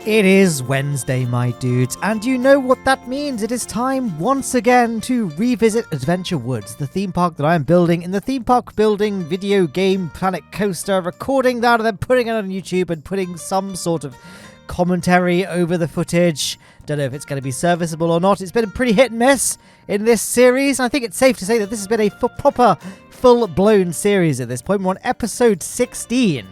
It is Wednesday, my dudes, and you know what that means. It is time once again to revisit Adventure Woods, the theme park that I am building in the theme park building video game Planet Coaster, recording that and then putting it on YouTube and putting some sort of commentary over the footage. Don't know if it's going to be serviceable or not. It's been a pretty hit and miss in this series. I think it's safe to say that this has been a proper, full-blown series at this point. We're on episode 16.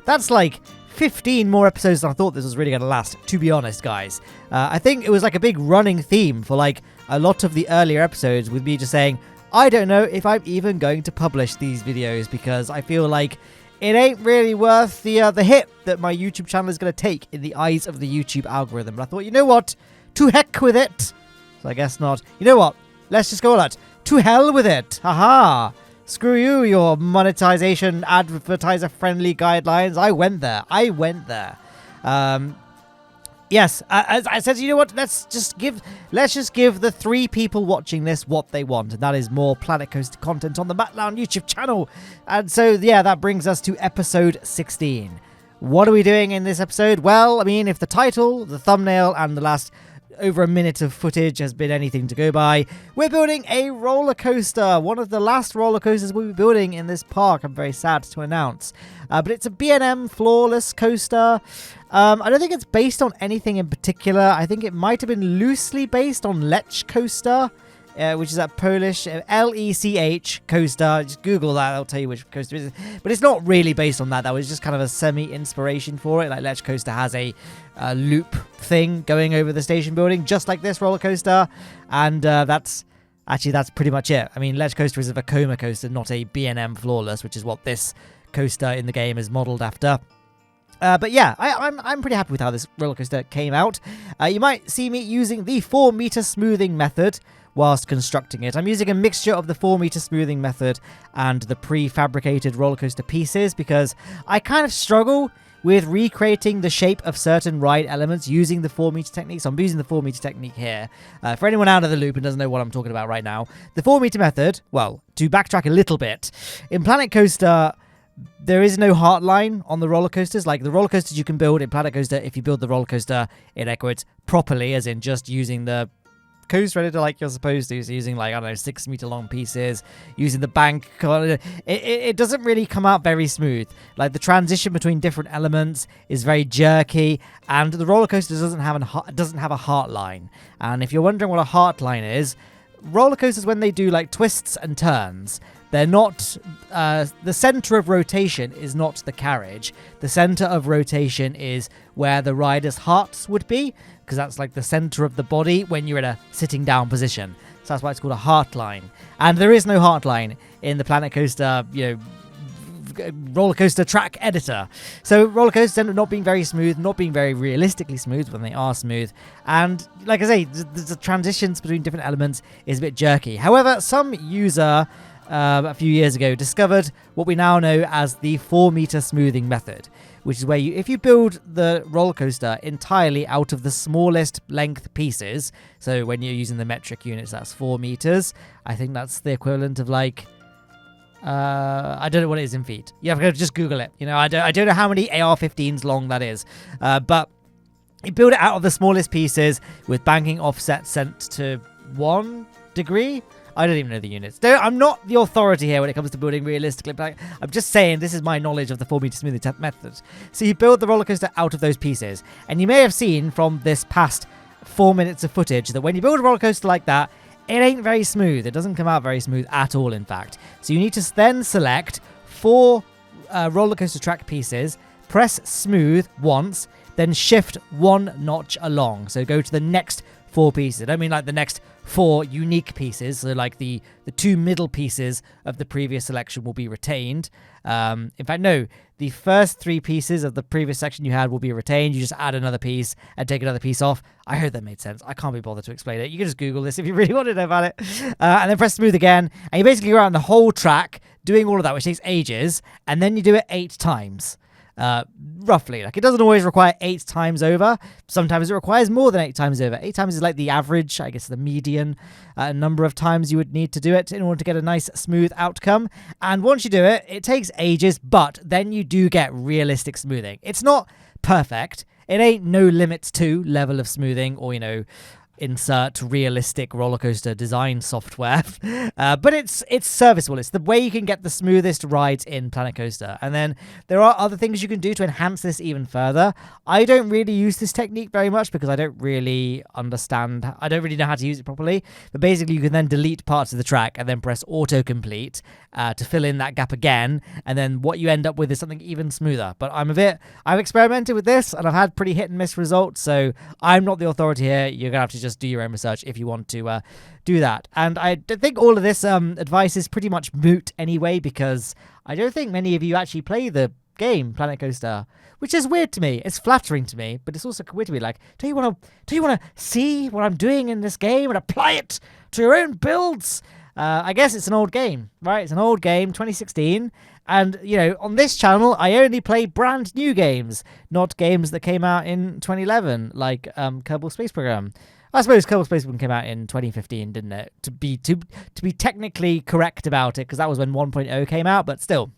That's like 15 more episodes than I thought this was really going to last, to be honest, guys. I think it was like a big running theme for like a lot of the earlier episodes with me just saying, I don't know if I'm even going to publish these videos because I feel like it ain't really worth the hit that my YouTube channel is going to take in the eyes of the YouTube algorithm. But I thought, you know what? To heck with it. So I guess not. You know what? Let's just go all out. To hell with it. Haha. Screw you, your monetization advertiser-friendly guidelines. I went there. Yes, as I said, you know what? Let's just give the 3 people watching this what they want, and that is more Planet Coaster content on the Matt Lowne YouTube channel. And so, yeah, that brings us to episode 16. What are we doing in this episode? Well, I mean, if the title, the thumbnail, and the last over a minute of footage has been anything to go by, we're building a roller coaster, one of the last roller coasters we'll be building in this park. I'm very sad to announce, but it's a B&M Floorless coaster. I don't think it's based on anything in particular. I think it might have been loosely based on Lech Coaster, which is that Polish Lech Coaster. Just Google that, I'll tell you which coaster it is. But it's not really based on that. That was just kind of a semi-inspiration for it. Like Lech Coaster has a loop thing going over the station building, just like this roller coaster. And that's pretty much it. I mean, Lech Coaster is a Vekoma coaster, not a B&M Floorless, which is what this coaster in the game is modeled after. But yeah, I'm pretty happy with how this roller coaster came out. You might see me using the 4-meter smoothing method whilst constructing it. I'm using a mixture of the 4-meter smoothing method and the prefabricated roller coaster pieces because I kind of struggle with recreating the shape of certain ride elements using the 4-meter technique. So I'm using the 4-meter technique here. For anyone out of the loop and doesn't know what I'm talking about right now, the 4-meter method, well, to backtrack a little bit, in Planet Coaster, there is no heart line on the roller coasters. Like the roller coasters you can build in Planet Coaster, if you build the roller coaster in air quotes properly, as in just using the coaster editor like you're supposed to, so using like, I don't know, 6-meter long pieces, using the bank, it doesn't really come out very smooth. Like the transition between different elements is very jerky, and the roller coaster doesn't have a heart line. And if you're wondering what a heart line is, roller coasters, when they do like twists and turns, they're not, the center of rotation is not the carriage. The center of rotation is where the rider's hearts would be, because that's like the center of the body when you're in a sitting down position. So that's why it's called a heart line. And there is no heart line in the Planet Coaster, roller coaster track editor. So roller coasters end up not being very smooth, not being very realistically smooth when they are smooth. And like I say, the transitions between different elements is a bit jerky. However, some user a few years ago discovered what we now know as the 4-meter smoothing method, which is where if you build the roller coaster entirely out of the smallest length pieces, so when you're using the metric units, that's 4 meters. I think that's the equivalent of like, I don't know what it is in feet. You have to just Google it. I don't know how many AR-15s long that is, but you build it out of the smallest pieces with banking offset sent to 1 degree. I don't even know the units. I'm not the authority here when it comes to building realistically, but I'm just saying this is my knowledge of the 4-meter smoothing method. So you build the roller coaster out of those pieces. And you may have seen from this past 4 minutes of footage that when you build a roller coaster like that, it ain't very smooth. It doesn't come out very smooth at all, in fact. So you need to then select 4 roller coaster track pieces, press smooth once, then shift 1 notch along. So go to the next 4 pieces. I don't mean like the next 4 unique pieces, so like the 2 middle pieces of the previous selection will be retained. In fact, no, the first 3 pieces of the previous section you had will be retained. You just add another piece and take another piece off. I hope that made sense. I can't be bothered to explain it. You can just Google this if you really want to know about it. And then press smooth again, and you basically go around the whole track doing all of that, which takes ages, and then you do it 8 times. Roughly. Like, it doesn't always require 8 times over. Sometimes it requires more than 8 times over. 8 times is like the average, I guess the median number of times you would need to do it in order to get a nice smooth outcome. And once you do it, it takes ages, but then you do get realistic smoothing. It's not perfect. It ain't No Limits 2 level of smoothing, or, insert realistic roller coaster design software, but it's serviceable. It's the way you can get the smoothest rides in Planet Coaster. And then there are other things you can do to enhance this even further. I don't really use this technique very much because I don't really know how to use it properly. But basically, you can then delete parts of the track and then press autocomplete to fill in that gap again, and then what you end up with is something even smoother. But I've experimented with this and I've had pretty hit and miss results, so I'm not the authority here. You're gonna have to just do your own research if you want to do that. And I think all of this advice is pretty much moot anyway, because I don't think many of you actually play the game Planet Coaster, which is weird to me. It's flattering to me, but it's also weird to me. Like, do you want to see what I'm doing in this game and apply it to your own builds? I guess it's an old game, right? It's an old game, 2016. And, on this channel, I only play brand new games, not games that came out in 2011, like Kerbal Space Program. I suppose Kerbal Space Program came out in 2015, didn't it? To be technically correct about it, because that was when 1.0 came out, but still.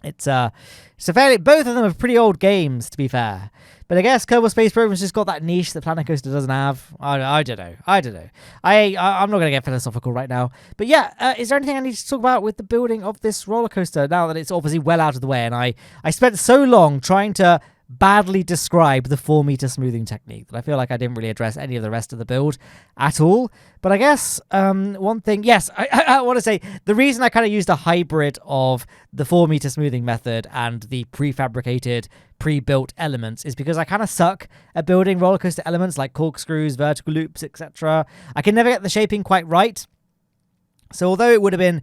It's a fairly, both of them are pretty old games, to be fair. But I guess Kerbal Space Program's just got that niche that Planet Coaster doesn't have. I don't know. I'm not going to get philosophical right now. But yeah, is there anything I need to talk about with the building of this roller coaster now that it's obviously well out of the way? And I spent so long trying to badly describe the 4-meter smoothing technique that I feel like I didn't really address any of the rest of the build at all. But I guess one thing, yes, I want to say the reason I kind of used a hybrid of the 4-meter smoothing method and the prefabricated, pre-built elements is because I kind of suck at building roller coaster elements like corkscrews, vertical loops, etc. I can never get the shaping quite right. So although it would have been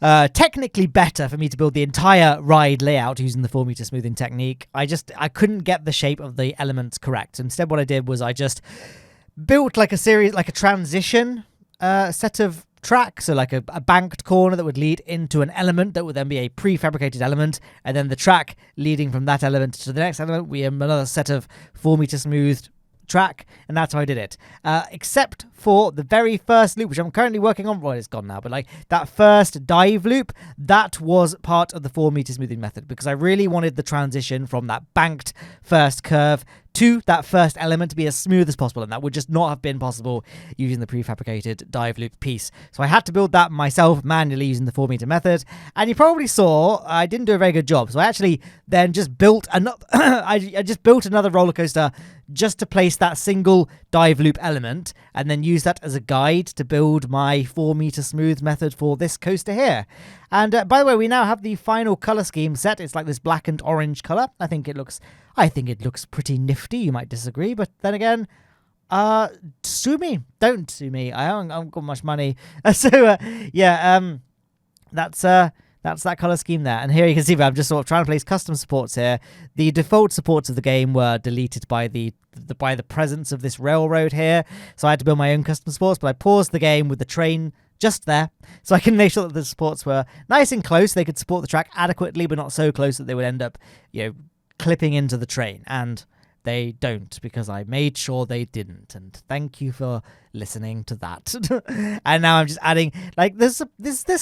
technically better for me to build the entire ride layout using the 4-meter smoothing technique, I couldn't get the shape of the elements correct. Instead, what I did was I just built like a transition set of tracks, so like a banked corner that would lead into an element that would then be a prefabricated element, and then the track leading from that element to the next element, we have another set of 4-meter smoothed track, and that's how I did it. Except for the very first loop, which I'm currently working on. Well, it's gone now, but like that first dive loop, that was part of the 4-meter smoothing method because I really wanted the transition from that banked first curve to that first element to be as smooth as possible, and that would just not have been possible using the prefabricated dive loop piece. So I had to build that myself manually using the 4-meter method, and you probably saw I didn't do a very good job. So I actually then just built another I just built another roller coaster just to place that single dive loop element, and then use that as a guide to build my 4-meter smooth method for this coaster here. And by the way, we now have the final color scheme set. It's like this black and orange color. I think it looks pretty nifty. You might disagree, but then again, sue me. Don't sue me. I haven't got much money. That's that color scheme there. And here you can see I'm just sort of trying to place custom supports here. The default supports of the game were deleted by the presence of this railroad here. So I had to build my own custom supports, but I paused the game with the train just there, so I can make sure that the supports were nice and close. They could support the track adequately, but not so close that they would end up, clipping into the train. And they don't, because I made sure they didn't. And thank you for listening to that. And now I'm just adding, like, this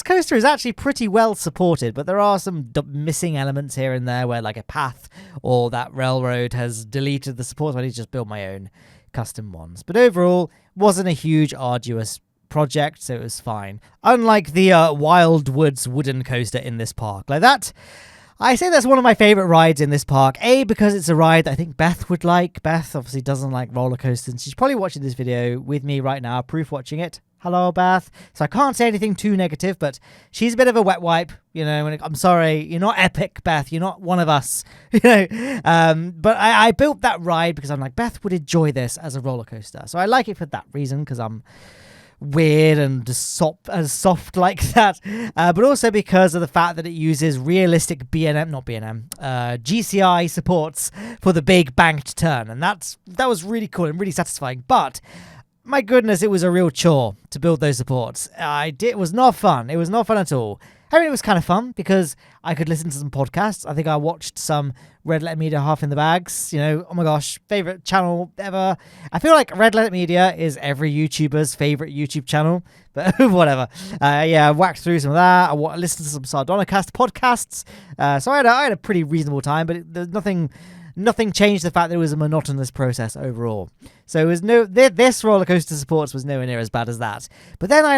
coaster is actually pretty well supported, but there are some missing elements here and there where, like, a path or that railroad has deleted the support. So I need to just build my own custom ones. But overall, wasn't a huge, arduous project, so it was fine. Unlike the Wild Woods wooden coaster in this park. Like that, I say that's one of my favorite rides in this park. A, because it's a ride that I think Beth would like. Beth obviously doesn't like roller coasters, and she's probably watching this video with me right now, proof watching it. Hello, Beth. So I can't say anything too negative, but she's a bit of a wet wipe, I'm sorry, you're not epic, Beth. You're not one of us, But I built that ride because I'm like, Beth would enjoy this as a roller coaster. So I like it for that reason, because I'm weird and soft like that, but also because of the fact that it uses realistic GCI supports for the big banked turn, and that was really cool and really satisfying. But my goodness, it was a real chore to build those supports. It was not fun. It was not fun at all. I mean, it was kind of fun because I could listen to some podcasts. I think I watched some Red Letter Media Half in the Bags. Oh my gosh, favorite channel ever. I feel like Red Letter Media is every YouTuber's favorite YouTube channel, but whatever. I whacked through some of that. I listened to some Sardonicast podcasts. So I had a pretty reasonable time, but there's nothing nothing changed the fact that it was a monotonous process overall. So it was this roller coaster supports was nowhere near as bad as that. But then I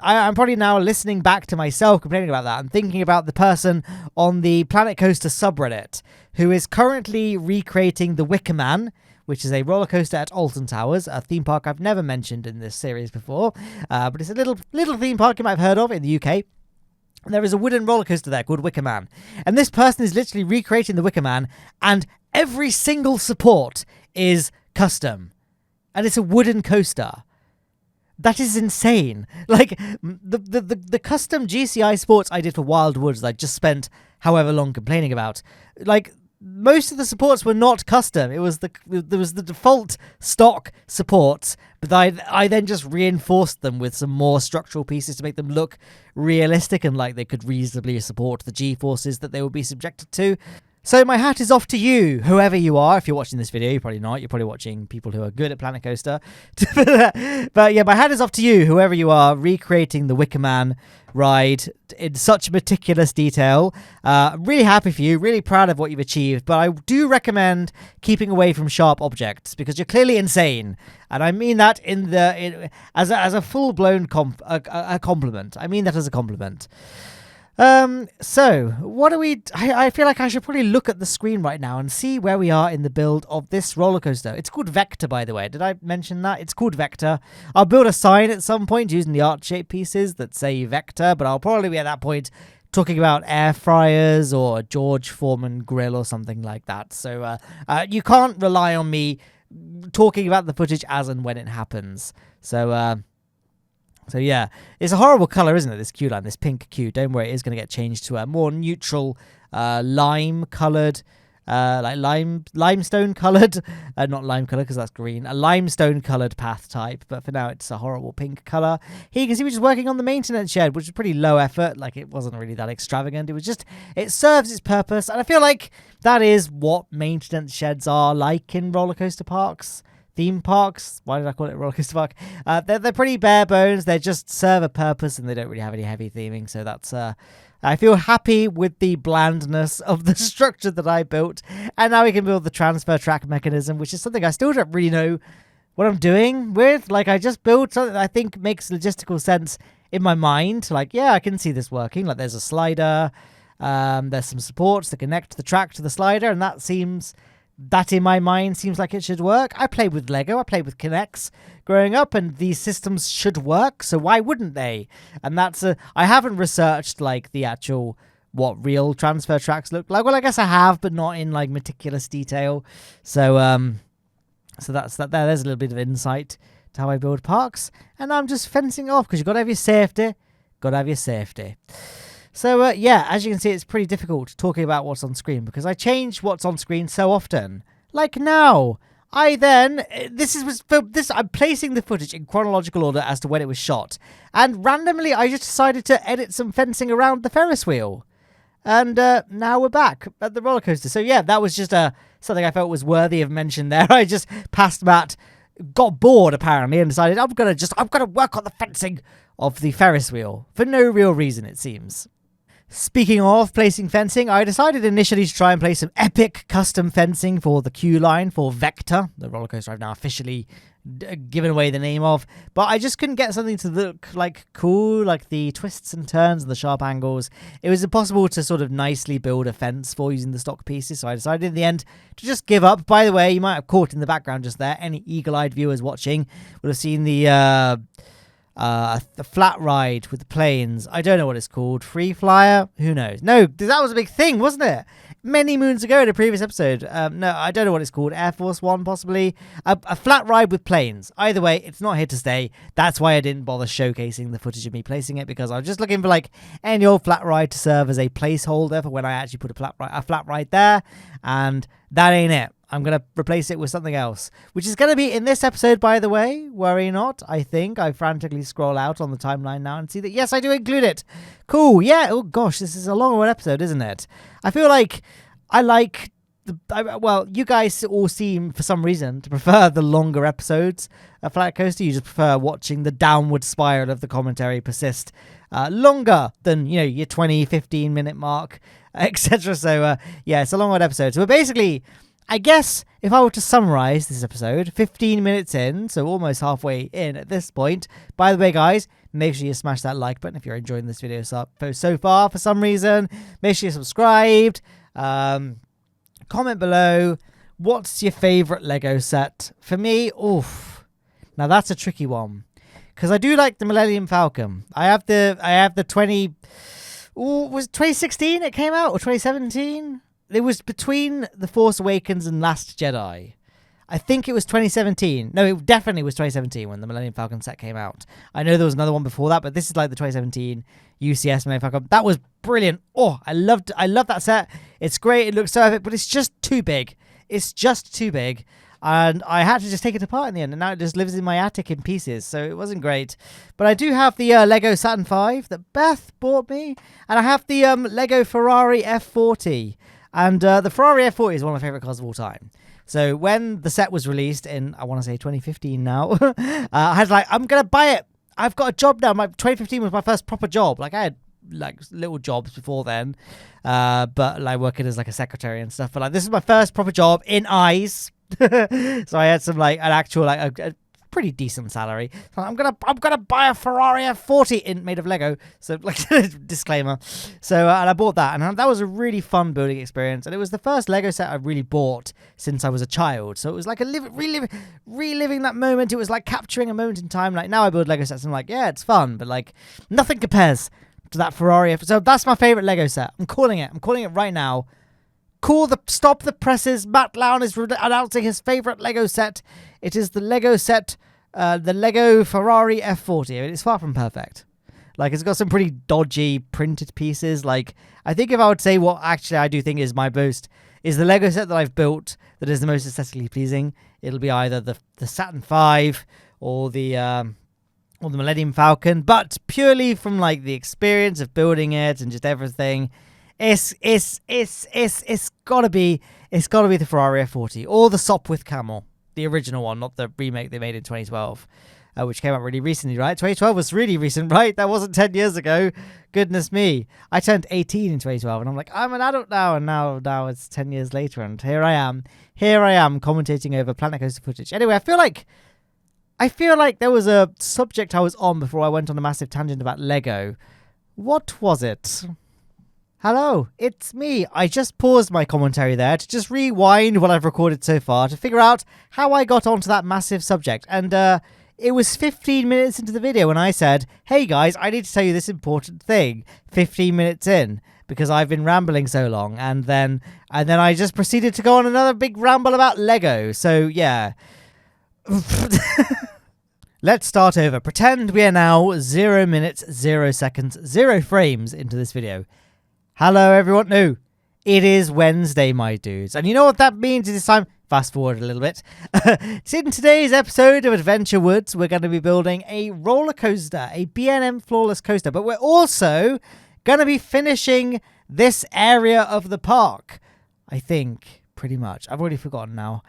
I'm probably now listening back to myself complaining about that and thinking about the person on the Planet Coaster subreddit who is currently recreating the Wicker Man, which is a roller coaster at Alton Towers, a theme park I've never mentioned in this series before, but it's a little theme park you might have heard of in the UK. There is a wooden roller coaster there called Wicker Man, and this person is literally recreating the Wicker Man, and every single support is custom, and it's a wooden coaster. That is insane. Like, the custom GCI sports I did for Wild Woods I just spent however long complaining about, like, most of the supports were not custom. There was the default stock supports, but I then just reinforced them with some more structural pieces to make them look realistic and like they could reasonably support the G-forces that they would be subjected to. So my hat is off to you, whoever you are. If you're watching this video, you're probably not. You're probably watching people who are good at Planet Coaster. But yeah, my hat is off to you, whoever you are, recreating the Wicker Man ride in such meticulous detail. I'm really happy for you, really proud of what you've achieved. But I do recommend keeping away from sharp objects because you're clearly insane. And I mean that as a full-blown compliment. I mean that as a compliment. So what do I feel like I should probably look at the screen right now and see where we are in the build of this roller coaster. It's called Vector, by the way. Did I mention that? It's called Vector. I'll build a sign at some point using the art-shaped pieces that say Vector, but I'll probably be at that point talking about air fryers or a George Foreman grill or something like that. So you can't rely on me talking about the footage as and when it happens. So yeah, it's a horrible colour, isn't it, this queue line, this pink queue. Don't worry, it is going to get changed to a more neutral lime-coloured, limestone-coloured, not lime-coloured because that's green, a limestone-coloured path type. But for now, it's a horrible pink colour. Here you can see we're just working on the maintenance shed, which is pretty low effort. Like, it wasn't really that extravagant. It was just, it serves its purpose. And I feel like that is what maintenance sheds are like in roller coaster parks. Theme parks, why did I call it a roller coaster park? They're pretty bare bones. They just serve a purpose and they don't really have any heavy theming. So that's, I feel happy with the blandness of the structure that I built. And now we can build the transfer track mechanism, which is something I still don't really know what I'm doing with. Like, I just built something that I think makes logistical sense in my mind. Like, yeah, I can see this working. Like, there's a slider. There's some supports that connect the track to the slider. And that in my mind seems like it should work. I played with Lego, I played with Kinects growing up, and these systems should work, so why wouldn't they? And I haven't researched like the actual what real transfer tracks look like. Well, I guess I have, but not in like meticulous detail. So that's that there. There's a little bit of insight to how I build parks. And I'm just fencing off because you've got to have your safety. So, yeah, as you can see, it's pretty difficult talking about what's on screen because I change what's on screen so often. Like now, I'm placing the footage in chronological order as to when it was shot. And randomly, I just decided to edit some fencing around the Ferris wheel. And now we're back at the roller coaster. So, yeah, that was just something I felt was worthy of mention there. I just passed Matt, got bored apparently, and decided I'm going to work on the fencing of the Ferris wheel for no real reason, it seems. Speaking of placing fencing, I decided initially to try and place some epic custom fencing for the queue line for Vector, the roller coaster I've now officially given away the name of, but I just couldn't get something to look like cool, like the twists and turns and the sharp angles. It was impossible to sort of nicely build a fence for using the stock pieces, so I decided in the end to just give up. By the way, you might have caught in the background just there, any eagle-eyed viewers watching would have seen the flat ride with the planes. I don't know what it's called. Free flyer? Who knows? No, that was a big thing, wasn't it? Many moons ago in a previous episode. No, I don't know what it's called. Air Force One, possibly. A flat ride with planes. Either way, it's not here to stay. That's why I didn't bother showcasing the footage of me placing it, because I was just looking for like any old flat ride to serve as a placeholder for when I actually put a flat ride there. And that ain't it. I'm going to replace it with something else, which is going to be in this episode, by the way. Worry not, I think. I frantically scroll out on the timeline now and see that, yes, I do include it. Cool, yeah. Oh, gosh, this is a long one episode, isn't it? I feel like you guys all seem, for some reason, to prefer the longer episodes of Flat Coaster. You just prefer watching the downward spiral of the commentary persist longer than, your 20, 15-minute mark. etc. So, yeah, it's a long old episode. So, basically, I guess if I were to summarize this episode, 15 minutes in, so almost halfway in at this point. By the way, guys, make sure you smash that like button if you're enjoying this video so far for some reason. Make sure you're subscribed. Comment below. What's your favorite Lego set? For me, oof. Now that's a tricky one. Because I do like the Millennium Falcon. I have the 20... Ooh, was it 2016 it came out? Or 2017? It was between The Force Awakens and Last Jedi. I think it was 2017. No, it definitely was 2017 when the Millennium Falcon set came out. I know there was another one before that, but this is like the 2017 UCS Millennium Falcon. That was brilliant. Oh, I love that set. It's great. It looks so epic, but it's just too big. It's just too big. And I had to just take it apart in the end, and now it just lives in my attic in pieces, so it wasn't great. But I do have the Lego Saturn V that Beth bought me, and I have the Lego Ferrari F40. And the Ferrari F40 is one of my favourite cars of all time. So when the set was released in, I want to say 2015 now, I was like, I'm going to buy it. I've got a job now. 2015 was my first proper job. Like I had like little jobs before then, but like working as like a secretary and stuff. But like this is my first proper job in eyes. So I had some like an actual like a pretty decent salary. So I'm gonna buy a Ferrari F40 made of Lego. So like disclaimer. So and I bought that, and that was a really fun building experience. And it was the first Lego set I really bought since I was a child. So it was like reliving that moment. It was like capturing a moment in time. Like now I build Lego sets, and I'm like, yeah, it's fun, but like nothing compares to that Ferrari. So that's my favorite Lego set. I'm calling it right now. Stop the presses. Matt Lowne is announcing his favorite Lego set. It is the Lego set, the Lego Ferrari F40. I mean, it's far from perfect. Like, it's got some pretty dodgy printed pieces. Like, I think if I would say what actually I do think is my boast is the Lego set that I've built that is the most aesthetically pleasing, it'll be either the Saturn V or the Millennium Falcon. But purely from like the experience of building it and just everything, it's gotta be the Ferrari F40 or the Sopwith Camel, the original one, not the remake they made in 2012, which came out really recently, right? 2012 was really recent, right? That wasn't 10 years ago. Goodness me, I turned 18 in 2012, and I'm like, I'm an adult now, and now it's 10 years later, and here I am commentating over Planet Coaster footage. Anyway, I feel like there was a subject I was on before I went on a massive tangent about Lego. What was it? Hello, it's me. I just paused my commentary there to just rewind what I've recorded so far to figure out how I got onto that massive subject. And it was 15 minutes into the video when I said, hey guys, I need to tell you this important thing 15 minutes in because I've been rambling so long. And then I just proceeded to go on another big ramble about Lego. So yeah. Let's start over. Pretend we are now 0 minutes, 0 seconds, 0 frames into this video. Hello, everyone. No, it is Wednesday, my dudes. And you know what that means this time? Fast forward a little bit. In today's episode of Adventure Woods, we're going to be building a roller coaster, a B&M Floorless coaster. But we're also going to be finishing this area of the park. I think, pretty much. I've already forgotten now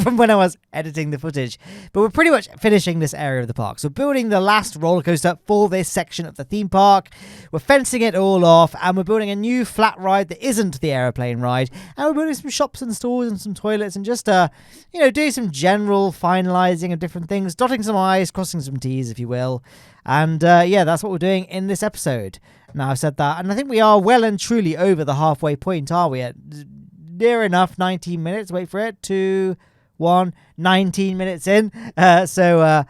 from when I was editing the footage. But we're pretty much finishing this area of the park. So building the last roller coaster for this section of the theme park. We're fencing it all off, and we're building a new flat ride that isn't the aeroplane ride. And we're building some shops and stores and some toilets and just, doing some general finalizing of different things, dotting some I's, crossing some T's, if you will. And that's what we're doing in this episode. Now I've said that, and I think we are well and truly over the halfway point, are we? Near enough, 19 minutes. Wait for it. 2, 1, 19 minutes in. I feel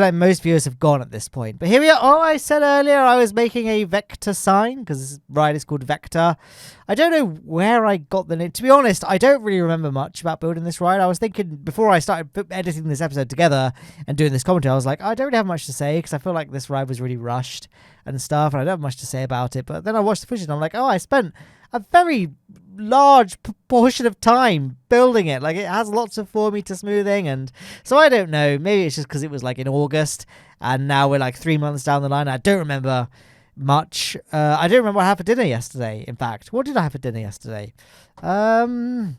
like most viewers have gone at this point. But here we are. Oh, I said earlier I was making a vector sign because this ride is called Vector. I don't know where I got the name. To be honest, I don't really remember much about building this ride. I was thinking before I started editing this episode together and doing this commentary, I was like, I don't really have much to say because I feel like this ride was really rushed and stuff, and I don't have much to say about it. But then I watched the footage and I'm like, oh, I spent a very large proportion of time building it. Like, it has lots of 4-meter smoothing, and so I don't know, maybe it's just because it was like in August and now we're like 3 months down the line. I don't remember much. I don't remember what I had for dinner yesterday. In fact, what did I have for dinner yesterday? I'm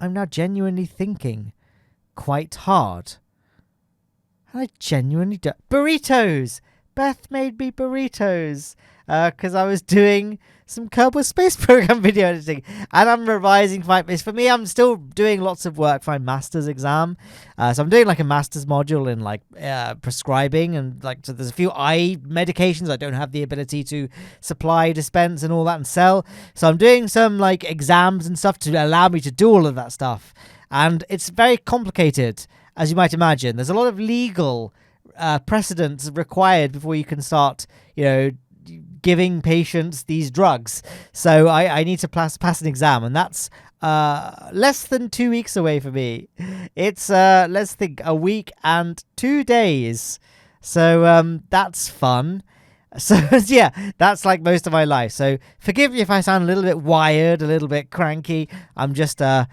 now genuinely thinking quite hard. I genuinely do. Burritos. Beth made me burritos because I was doing some Kerbal Space Program video editing, and I'm revising for me. I'm still doing lots of work for my master's exam, so I'm doing like a master's module in like prescribing, and like so there's a few eye medications I don't have the ability to supply, dispense, and all that and sell. So I'm doing some like exams and stuff to allow me to do all of that stuff, and it's very complicated, as you might imagine. There's a lot of legal precedents required before you can start, giving patients these drugs. So I need to pass an exam, and that's less than 2 weeks away for me. It's let's think, a week and 2 days. So that's fun. So yeah, that's like most of my life. So forgive me if I sound a little bit wired, a little bit cranky. I'm just this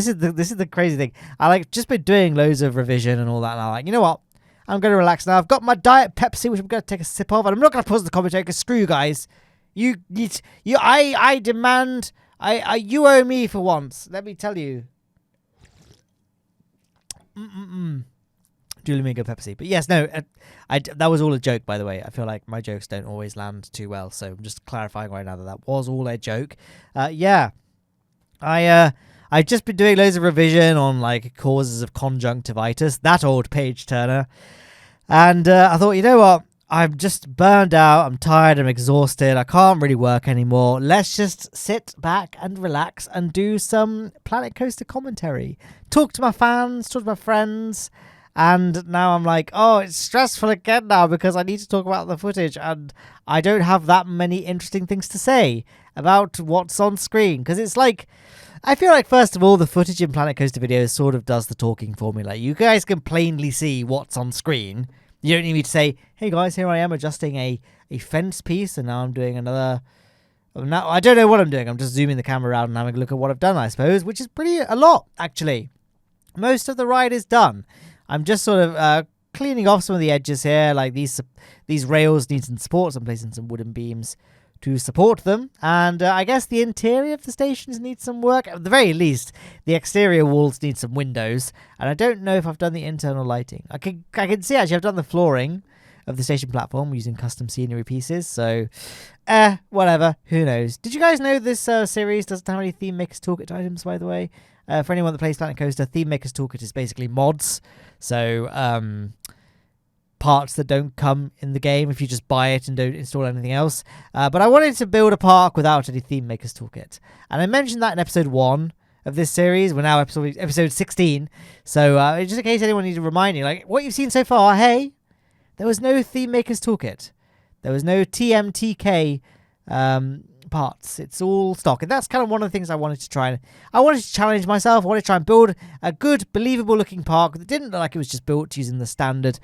is the crazy thing. I like just been doing loads of revision and all that, and I'm like, you know what? I'm going to relax now. I've got my Diet Pepsi, which I'm going to take a sip of, and I'm not going to pause the commentary because screw you guys. I demand, you owe me for once. Let me tell you. Julie Mingo Pepsi. But yes, no, that was all a joke, by the way. I feel like my jokes don't always land too well, so I'm just clarifying right now that was all a joke. Yeah, I've just been doing loads of revision on like causes of conjunctivitis, that old page turner, and I thought, you know what? I'm just burned out. I'm tired. I'm exhausted. I can't really work anymore. Let's just sit back and relax and do some Planet Coaster commentary. Talk to my fans, talk to my friends. And now I'm like, oh, it's stressful again now because I need to talk about the footage and I don't have that many interesting things to say about what's on screen. Because it's like, I feel like, first of all, the footage in Planet Coaster videos sort of does the talking for me. Like, you guys can plainly see what's on screen. You don't need me to say, hey guys, here I am adjusting a fence piece and now I'm doing another. Now I don't know what I'm doing. I'm just zooming the camera around and having a look at what I've done, I suppose, which is a lot, actually. Most of the ride is done. I'm just sort of cleaning off some of the edges here, like these rails need some support, so I'm placing some wooden beams to support them, and I guess the interior of the stations needs some work. At the very least, the exterior walls need some windows, and I don't know if I've done the internal lighting. I can see, actually, I've done the flooring of the station platform using custom scenery pieces, so whatever, who knows. Did you guys know this series doesn't have any Theme Makers Toolkit items, by the way? For anyone that plays Planet Coaster, Theme Makers Toolkit is basically mods. So, parts that don't come in the game if you just buy it and don't install anything else. But I wanted to build a park without any Theme Makers Toolkit. And I mentioned that in episode 1 of this series. We're now episode 16. So, just in case anyone needs to remind you, like, what you've seen so far, hey, there was no Theme Makers Toolkit. There was no TMTK parts. It's all stock, and that's kind of one of the things I wanted to try. I wanted to challenge myself. I wanted to try and build a good, believable looking park that didn't look like it was just built using the standard,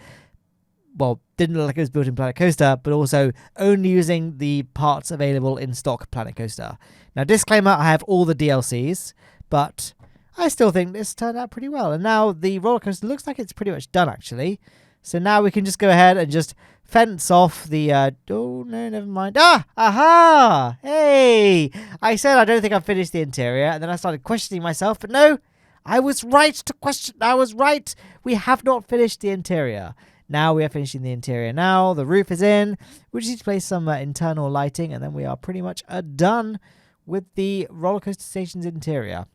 didn't look like it was built in Planet Coaster, but also only using the parts available in stock Planet Coaster. Now, disclaimer, I have all the DLCs, but I still think this turned out pretty well, and now the roller coaster looks like it's pretty much done, actually. So now we can just go ahead and just fence off the, oh, no, never mind. Aha! Hey! I said I don't think I've finished the interior, and then I started questioning myself, but no, I was right to question. I was right. We have not finished the interior. Now we are finishing the interior. Now the roof is in. We just need to place some internal lighting, and then we are pretty much done with the roller coaster station's interior.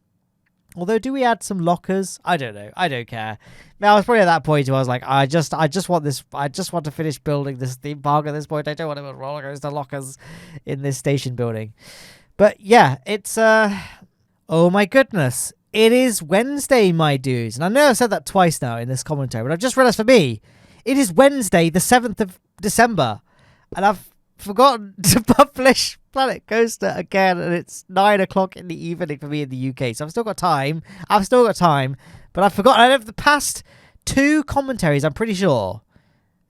Although, do we add some lockers? I don't know. I don't care. Now, I was probably at that point where I was like, I just want this. I just want to finish building this theme park at this point. I don't want to build roller coaster lockers in this station building. But yeah, it's oh my goodness, it is Wednesday, my dudes. And I know I've said that twice now in this commentary, but I've just realized for me, it is Wednesday, the 7th of December, and I've forgotten to publish Planet Coaster again, and it's 9 o'clock in the evening for me in the UK, so I've still got time, but I've forgotten. I have the past 2 commentaries, I'm pretty sure,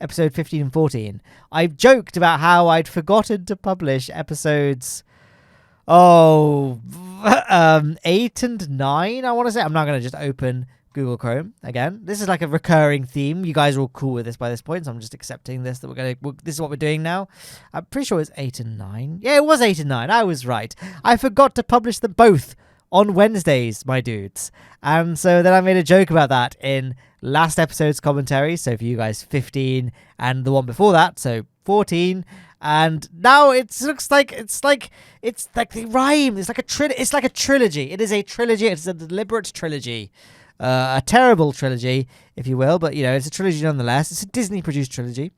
episode 15 and 14, I've joked about how I'd forgotten to publish episodes 8 and 9, I want to say. I'm not going to just open Google Chrome again. This is like a recurring theme. You guys are all cool with this by this point, so I'm just accepting this, that this is what we're doing now. I'm pretty sure it's 8 and 9. Yeah, it was 8 and 9. I was right. I forgot to publish them both on Wednesdays, my dudes. And so then I made a joke about that in last episode's commentary. So for you guys, 15, and the one before that, so 14. And now it looks like it's like they rhyme. It's like a trilogy. It is a trilogy. It's a deliberate trilogy. A terrible trilogy, if you will, but it's a trilogy nonetheless. It's a Disney-produced trilogy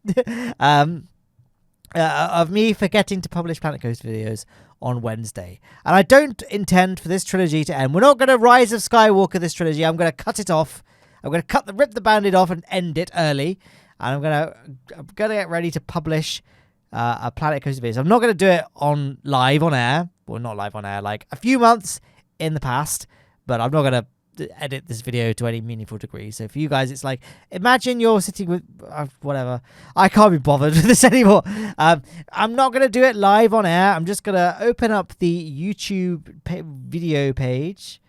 of me forgetting to publish Planet Coaster videos on Wednesday. And I don't intend for this trilogy to end. We're not going to Rise of Skywalker this trilogy. I'm going to cut it off. I'm going to rip the Band-Aid off and end it early. And I'm going to get ready to publish a Planet Coaster video. So I'm not going to do it live on air. Well, not live on air, like a few months in the past. But I'm not going to edit this video to any meaningful degree. So for you guys, it's like, imagine you're sitting with whatever. I can't be bothered with this anymore. I'm not going to do it live on air. I'm just going to open up the YouTube video page.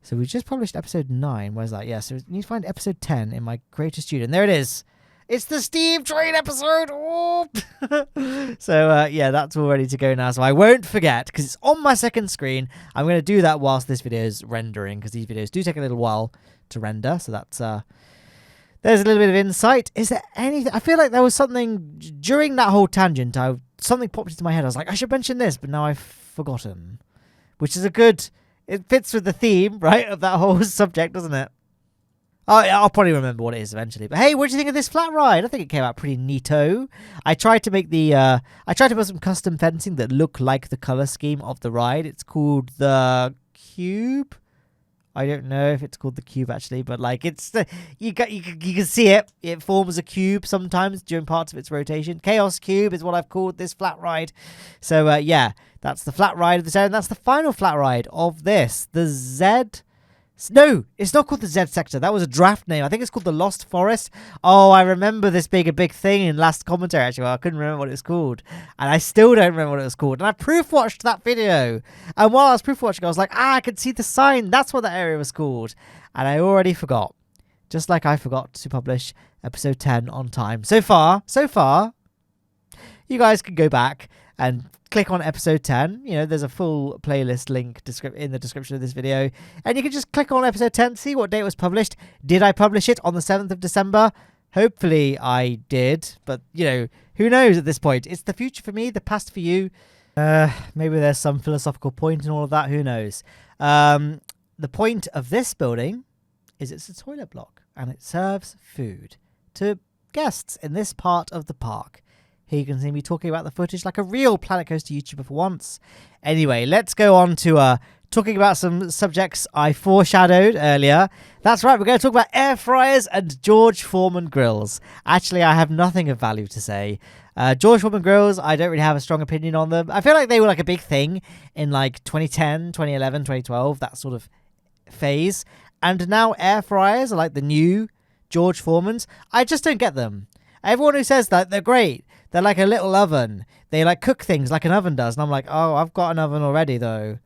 So we just published episode 9. Where's that? Yeah, so you need to find episode 10 in my creator studio. And there it is. It's the Steve Train episode. Oh. So, yeah, that's all ready to go now. So I won't forget, because it's on my second screen. I'm going to do that whilst this video is rendering, because these videos do take a little while to render. So that's there's a little bit of insight. Is there anything? I feel like there was something during that whole tangent. Something popped into my head. I was like, I should mention this, but now I've forgotten. Which is it fits with the theme, right, of that whole subject, doesn't it? Oh, I'll probably remember what it is eventually. But hey, what do you think of this flat ride? I think it came out pretty neato. I tried to make I tried to put some custom fencing that look like the color scheme of the ride. It's called the Cube. I don't know if it's called the Cube actually, but like you can see it. It forms a cube sometimes during parts of its rotation. Chaos Cube is what I've called this flat ride. So yeah, that's the flat ride of the zone. That's the final flat ride of this. The Z. No, it's not called the Z Sector. That was a draft name. I think it's called the Lost Forest. Oh, I remember this being a big thing in last commentary, actually. Well, I couldn't remember what it was called. And I still don't remember what it was called. And I proof-watched that video. And while I was proof-watching, I was like, I could see the sign. That's what that area was called. And I already forgot. Just like I forgot to publish episode 10 on time. So far, you guys can go back and click on episode 10. There's a full playlist link in the description of this video, and you can just click on episode 10, see what date it was published. Did I publish it on the 7th of December? Hopefully I did, but who knows at this point. It's the future for me, the past for you. Maybe there's some philosophical point in all of that, who knows. The point of this building is it's a toilet block, and it serves food to guests in this part of the park. Here you can see me talking about the footage like a real Planet Coaster YouTuber for once. Anyway, let's go on to talking about some subjects I foreshadowed earlier. That's right, we're going to talk about air fryers and George Foreman grills. Actually, I have nothing of value to say. George Foreman grills, I don't really have a strong opinion on them. I feel like they were like a big thing in like 2010, 2011, 2012, that sort of phase. And now air fryers are like the new George Foreman's. I just don't get them. Everyone who says that, they're great. They're like a little oven. They like cook things like an oven does. And I'm like, oh, I've got an oven already though.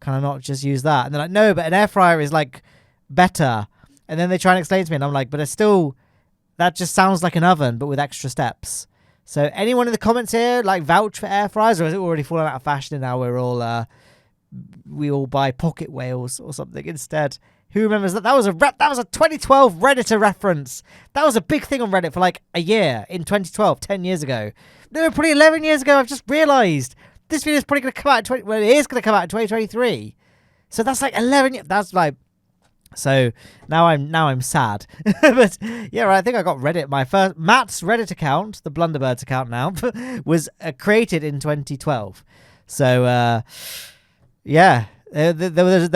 Can I not just use that? And they're like, no, but an air fryer is like better. And then they try and explain to me and I'm like, but it's still, that just sounds like an oven, but with extra steps. So anyone in the comments here like vouch for air fryers, or is it already fallen out of fashion and now we all buy pocket whales or something instead? Who remembers that? That was a 2012 Redditor reference. That was a big thing on Reddit for like a year in 2012, 10 years ago. No, probably 11 years ago. I've just realised this video is probably going to come out it is going to come out in 2023. So that's like 11 years. That's like, so now I'm sad. But yeah, right, I think I got Reddit. My first Matt's Reddit account, the Blunderbirds account now, was created in 2012. So yeah. There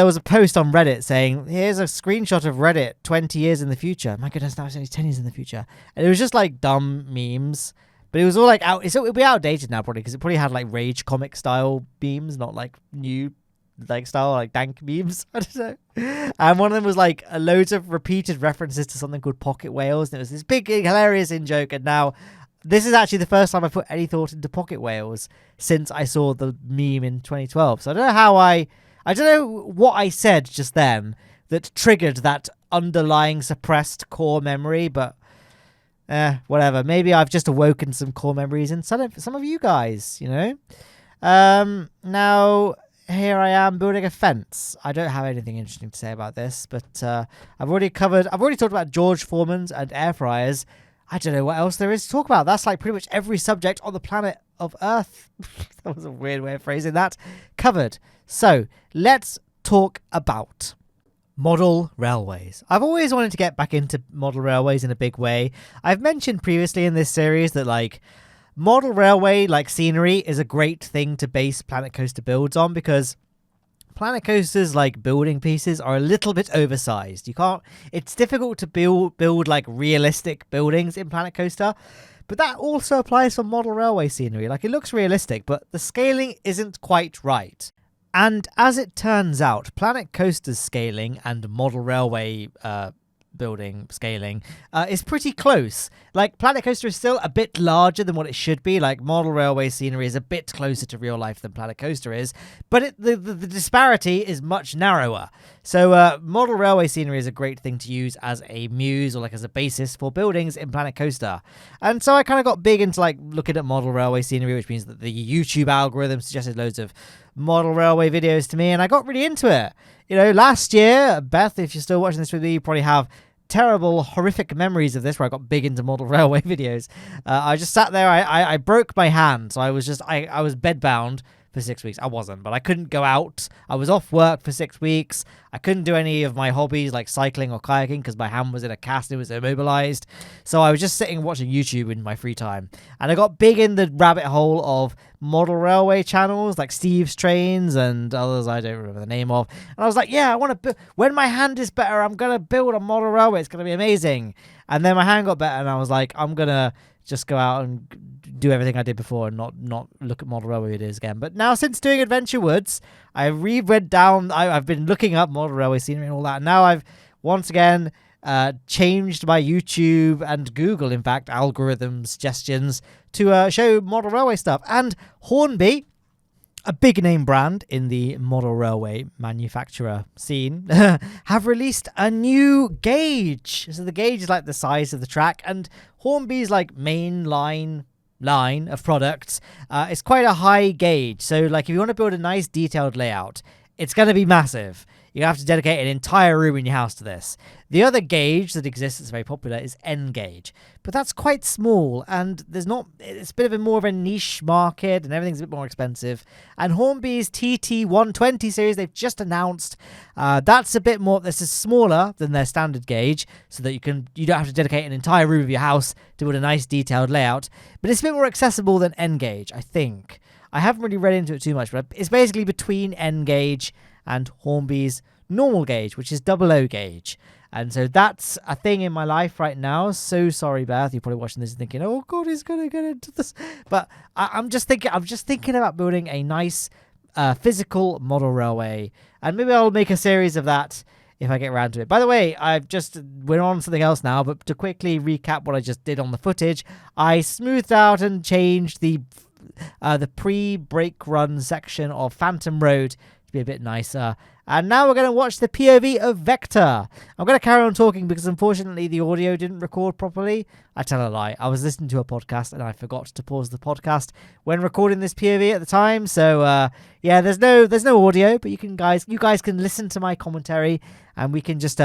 was a post on Reddit saying, here's a screenshot of Reddit 20 years in the future. My goodness, now it's only 10 years in the future. And it was just like dumb memes. But it was all like it'll be outdated now probably, because it probably had like Rage comic style memes, not like new like style, like dank memes. I don't know. And one of them was like loads of repeated references to something called pocket whales. And it was this big, hilarious in-joke. And now this is actually the first time I put any thought into pocket whales since I saw the meme in 2012. So I don't know I don't know what I said just then that triggered that underlying suppressed core memory, but whatever. Maybe I've just awoken some core memories in some of you guys, Now, here I am building a fence. I don't have anything interesting to say about this, but I've already talked about George Foreman's and air fryers. I don't know what else there is to talk about. That's like pretty much every subject on the planet of Earth. That was a weird way of phrasing that. Covered. So let's talk about model railways. I've always wanted to get back into model railways in a big way. I've mentioned previously in this series that like model railway like scenery is a great thing to base Planet Coaster builds on, because Planet Coasters like building pieces are a little bit oversized. It's difficult to build like realistic buildings in Planet Coaster, but that also applies for model railway scenery. Like, it looks realistic, but the scaling isn't quite right. And as it turns out, Planet Coaster's scaling and model railway building scaling is pretty close. Like, Planet Coaster is still a bit larger than what it should be. Like, model railway scenery is a bit closer to real life than Planet Coaster is, but the disparity is much narrower. So model railway scenery is a great thing to use as a muse or like as a basis for buildings in Planet Coaster. And so I kind of got big into like looking at model railway scenery, which means that the YouTube algorithm suggested loads of model railway videos to me, and I got really into it. You know, last year, Beth, if you're still watching this with me, you probably have terrible, horrific memories of this where I got big into model railway videos. I just sat there, I broke my hand, so I was bedbound for 6 weeks. I wasn't, but I couldn't go out. I was off work for 6 weeks. I couldn't do any of my hobbies like cycling or kayaking because my hand was in a cast and it was immobilized. So I was just sitting watching YouTube in my free time. And I got big in the rabbit hole of model railway channels like Steve's Trains and others I don't remember the name of. And I was like, yeah, I want to when my hand is better, I'm going to build a model railway. It's going to be amazing. And then my hand got better and I was like, I'm going to just go out and do everything I did before and not look at model railway videos again. But now, since doing Adventure Woods, I've been looking up model railway scenery and all that. And now I've once again changed my YouTube and Google, in fact, algorithm suggestions to show model railway stuff. And Hornby, a big name brand in the model railway manufacturer scene, have released a new gauge. So the gauge is like the size of the track, and Hornby's like main line of products is quite a high gauge. So like, if you want to build a nice detailed layout, it's going to be massive. You have to dedicate an entire room in your house to this. The other gauge that exists that's very popular is N gauge, but that's quite small, and it's a bit of a more of a niche market, and everything's a bit more expensive. And Hornby's TT120 series they've just announced, that's a bit more. This is smaller than their standard gauge, so that you don't have to dedicate an entire room of your house to build a nice detailed layout. But it's a bit more accessible than N gauge, I think. I haven't really read into it too much, but it's basically between N gauge and Hornby's normal gauge, which is 00 gauge. And so that's a thing in my life right now. So sorry, Beth. You're probably watching this and thinking, oh God, he's going to get into this. But I'm just thinking about building a nice physical model railway. And maybe I'll make a series of that if I get around to it. By the way, we're on something else now, but to quickly recap what I just did on the footage, I smoothed out and changed the pre-brake run section of Phantom Road to be a bit nicer. And now we're going to watch the POV of Vector. I'm going to carry on talking because unfortunately the audio didn't record properly. I tell a lie. I was listening to a podcast and I forgot to pause the podcast when recording this POV at the time. So yeah, there's no audio, but you guys can listen to my commentary, and we can just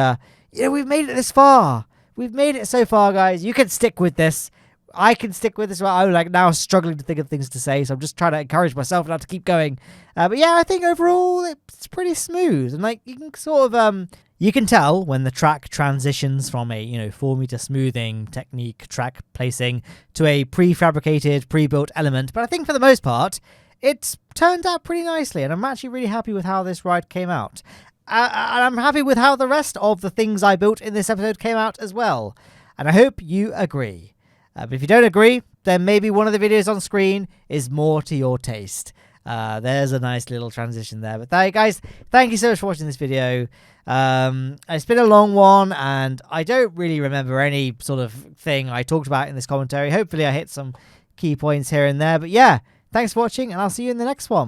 we've made it this far. We've made it so far, guys. You can stick with this. I can stick with this. I'm like now struggling to think of things to say, so I'm just trying to encourage myself now to keep going. But yeah, I think overall it's pretty smooth, and like you can sort of you can tell when the track transitions from a 4 meter smoothing technique track placing to a prefabricated, pre-built element. But I think for the most part, it's turned out pretty nicely, and I'm actually really happy with how this ride came out. And I'm happy with how the rest of the things I built in this episode came out as well. And I hope you agree. But if you don't agree, then maybe one of the videos on screen is more to your taste. There's a nice little transition there. But guys, thank you so much for watching this video. It's been a long one, and I don't really remember any sort of thing I talked about in this commentary. Hopefully I hit some key points here and there. But yeah, thanks for watching, and I'll see you in the next one.